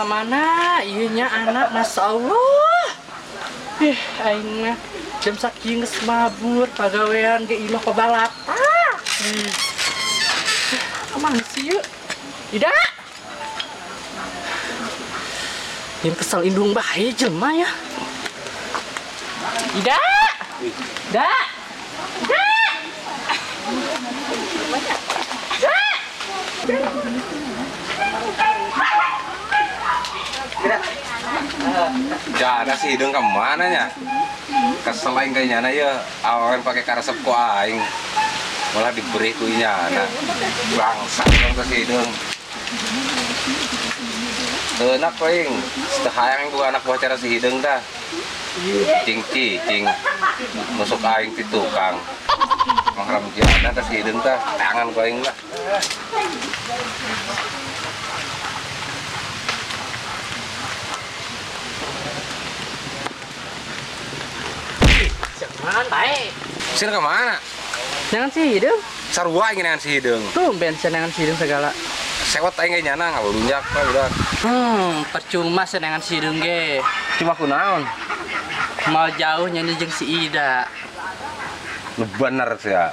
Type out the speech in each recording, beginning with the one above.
mana ieunya anak masya Allah. Aing mah jam saking geus mabur pagawean ge iloh kebalata. Aman sih yuk. Ida. Yang kesel indung bae jelema ya. Ida. Ida. Ida. Jana si hidung kemana nya? Kesel aing kayaknya ya awan pakai karesep ku aing. Malah diberi ku nyana. Bangsat dong ke si hidung. Enak paling. Setahayang gua anak buah cara si hidung dah. Cing masuk aing ti tukang. Mahram jana ke si hidung dah. Tangan ku aing lah. Jangan baik. Sini kemana? Jangan sih hidung. Sarua ingin dengan si hidung. Tumben senengan si hidung segala. Sewot aing ge nyana ngabulunjak mah udah. Percuma senengan si hidung ge. Cuma kunaon? Mau jauh nyanyi jeung si Ida. Bener sih ya.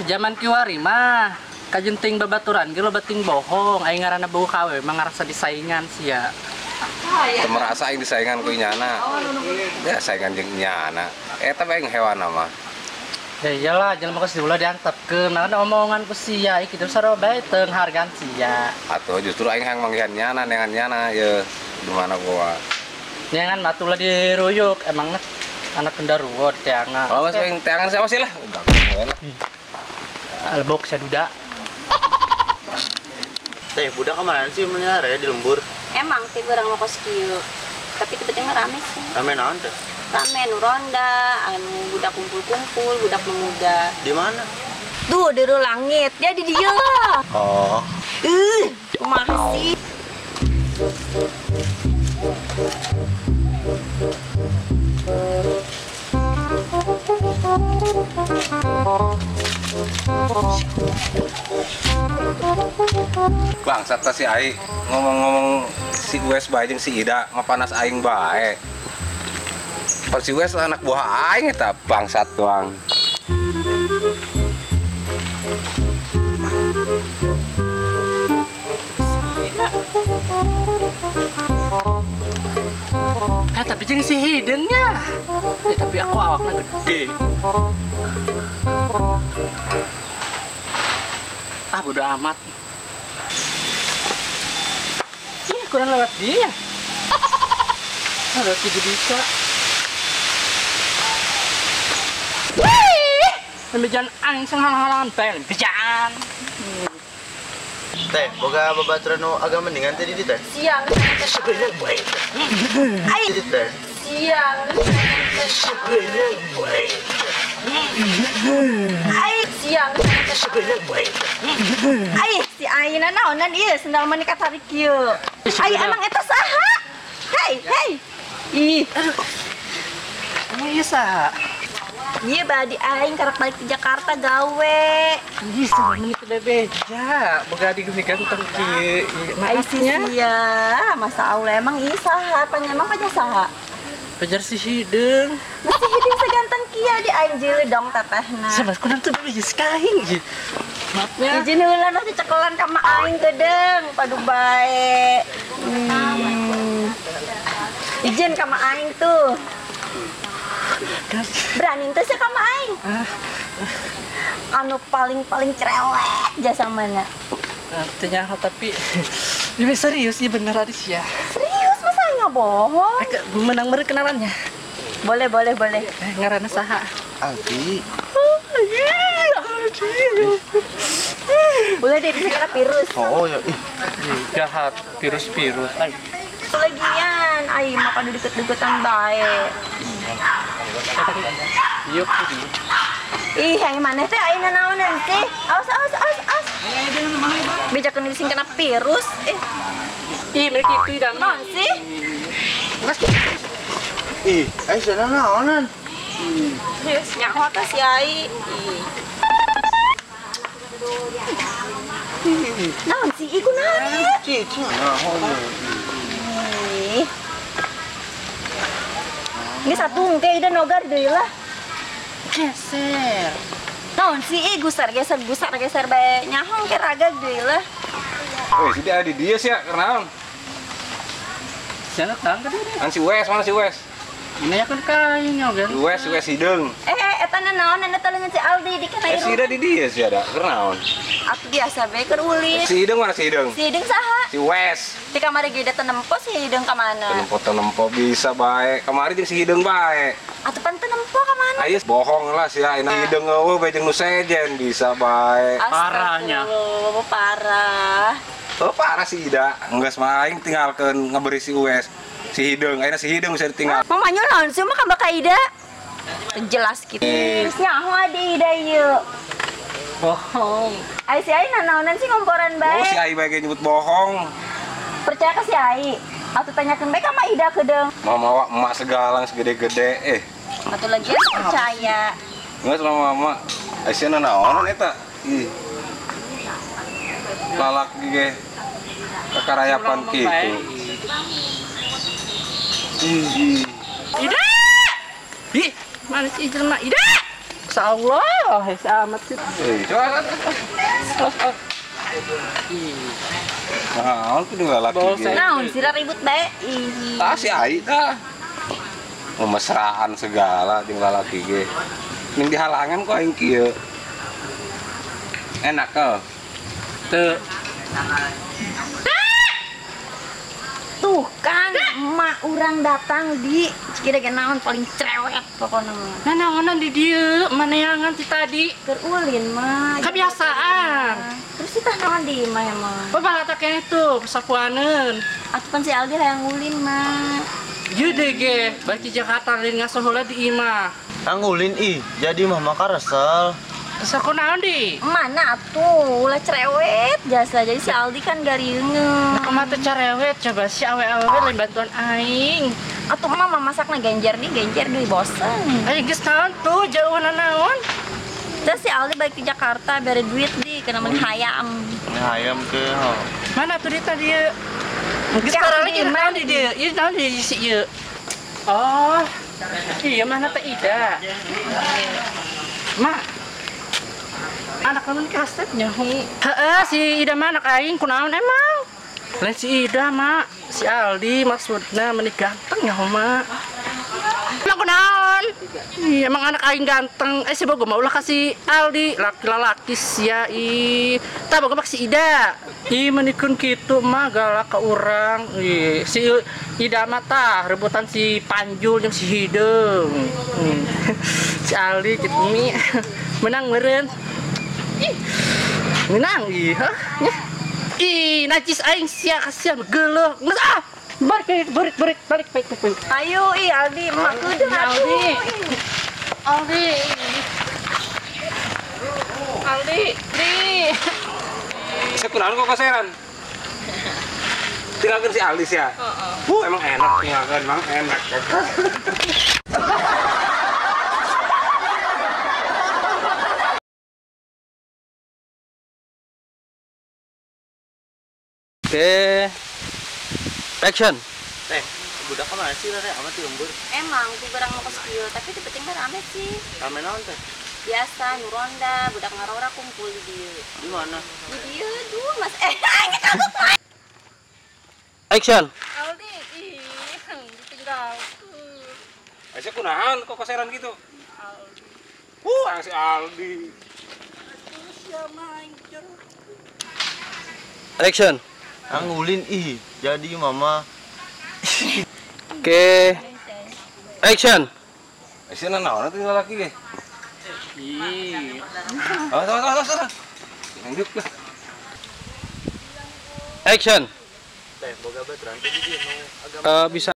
Zaman kiwari mah kajenting babaturan ge lo bating bohong. Aing ngaranna bau kawe mah ngarasa disaingan sih ya. Merasa aing disaingan ku nyana. Ya saingan jeung nyana. Eta bae hewan mah. Ya iyalah, jangan makas diulah diantepkeun. Nah, omongan ku sia kitu saroba teung hargaan sia. Atuh justru aing hayang manggihan nyana dengan nyana ye di mana gua. Nyangan matulah diruyuk emang anak kendaruwo di teangan. Oh, mas aing teangan siapa sih lah? Albok saduda. Teh, budak kemana sih menyara ya di lembur? Emang teh barang ngokos kieu. Tapi tiba-tiba rame sih. Rame naon teh? Rame nu ronda, anu budak kumpul-kumpul, budak pemuda. Di mana? Tuh, di langit. Dia di dia. Oh. Kumaha sih? Bangsat ta si Ai ngomong-ngomong si Wes bae jeung si Ida ngapanas aing bae. Pas si Wes anak buah aing eta bangsat doang. Tapi jeung si hidungnya. Ya, tapi aku awakna gede. Bodo amat. Kurang lewat dia. Ada tiga bisa. Lembejan angin sang halang-halangan pel, lembejan. Teh, boga babaturan nu agak mendingan tadi di teh. Siang. Ai. Teh. Siang. Ai, siang. Ai, si Aina naonan ieu sendal menikah tarik kieu. Ai, emang eta saha? Hei. Ih, aduh. Emang ieu saha? Ieu badi aing karek balik ke Jakarta gawe. Ih, sebenarnya tidak beja. Boga digemi ganteng kieu. Ai sia, masa Allah emang ieu saha? Emang aja saha? Pajar si hidung. Masih hidup seganteng kia di aing jeuleuh dong tetehna. Sabas kunang tuh beja kain. Maafnya. Izin heula noh dicekelan ka ma aing kedeung padu bae. Izin ka ma aing tuh. Berani teh sih ka ma aing. Anu paling cerewet jasa mana? Artinya tapi ini serius ya bener Aris ya. Serius masa nggak bohong? Menang kenalannya. Boleh. Ngaranna saha? Aldi. Boleh deh disangka virus. Oh ya. Jahat virus. Lagian, ai mah pada deket-deketan bae. Yuk. Ih, yang mana teh ayeuna naonan sih? Awas. Bejakeun dising kena virus. Ih, mereka itu dan Naon sih? Ih, ai sana naonan? Geus nyaho teh si ai. Naon sih iku naon? Cici naon. Ini satu kayak ida nogar deh lah. Geser. Naon sih geser bae nyahong ke ragag deh lah. Sudah di dia sih ya, karena Sana tang tadi. kan si Wes, mana si Wes? Ini ya kan kayaknya kan. Si Wes hidung. Eta naon talengan si Aldi di kana Si ieu. Ida di dia sih ada, karena Atuh biasa bae keur ulit. si hidung mana si hidung? Si Hideng saha? Si Wes. Di kamar ge da tenempo si Hideng ka mana? Tenempo bisa baik. Kemarin jeung si hidung baik. Atuh pan tenempo ka mana? Ayo bohong lah sih, ini hidung eueuh bae jeung nu sejen bisa baik. Parahnya. Astagfirullah, parah. Oh parah si Ida, enggeus mah aing tinggalkeun ngeberi si Wes. Si hidung, ayeuna si hidung bisa ditinggal. Mamanya naon sih mah ka Mbak Ida? Jelas gitu. Terus nyaho ade Ida ieu. Bohong. Ai si Ai naonan sih ngomporan Oh si bae. Ai bae nyebut bohong. Percaya ka si Ai? Atuh tanyakeun bae ka Mbak Ida kedeung. Mama emak segala segede-gede Atuh lagi percaya. Nggak sama mama. Aisyah naonan eta. Ih. Lalak ge kakarayapan kitu. Ida. Ih, mana si jelema Ida? Insyaallah, amat sih. Coba. Nah, aku juga lalak ge. Naon sih ribut bae? Ih. Ah si Ai dah. Mesraan segala jeung lalaki ge. Ning dihalangan kok aing kieu. Enak kah? Tuh. Tuh kan emak urang datang di kira naon paling cerewet pokoknya. Nah, naonan di dieu, maneangan ti tadi. Keur ulin mah. Kebiasaan. Terus kita naon di imah emang. Bapak kata itu pesapuaneun. Atuh pan si Aldi hayang ulin mah. Ieu deh ge, balik di Jakarta lain ngasuh heula di imah. Anggulin ih, jadi mah maka resel. Terus aku naon di? Mana atuh ulah cerewet jasa. Jadi si Aldi kan garieuneun. Aku mah teh carewet, coba si awe-awe lain bantuan aing. Atuh mah masakna genjer deui bosen. Aing geus naon tuh jauhna naon? Terus si Aldi balik ke Jakarta bere duit di kana mun hayam. Ini ayam ke, oh. Mana tuh di tadi ya? Geus Ya, sekarang di lagi imah. naon di dieu? Ieu naon di si ieu? Oh. Iya mana teh Ida? Mak. Anak kamu kasetnya hu. Heeh, si Ida mah anak aing kunaon emang? Lain si Ida mak, si Aldi maksudna meuni ganteng ya mak. Emang kunaon? Iya emang anak aing ganteng. Si boga mah ulah kasih Aldi laki-laki sia ih. Tah boga si Ida. Ih meunikeun kitu mah galak ka urang. Ih si Ida mah tah rebutan si Panjul jeung si Hideung. Si Aldi kitu mi menang meureun. Ih, menang ih, hah? Ih, najis aing sia kasihan geuleuh. Geus ah. Balik. Ayo ih Aldi emak keudeuh atuh. Aldi, di. Saya kunaon kok kaseran. Tinggalkan si Aldi ya. Emang enak tinggalkan, emang enak. Oke. Action. Budak kemana sih Rere? Amat di lembur. Emang ku gerang mau ke skill, tapi di penting rame sih. Rame naon teh? Biasa nuronda, budak ngarora kumpul di dieu. Di mana? Di dieu duh Mas. Action. Aldi, ih, ditinggal. Saya kunaon kok kaseran gitu. Aldi. Yang si Aldi. Action. Anggulin ih, jadi mama. Oke. Action. Aisyah naon atuh lalaki ge. Ih. Awas. Lanjut lah. Action. Teh boga bateran teh di dieu nu agak Bisa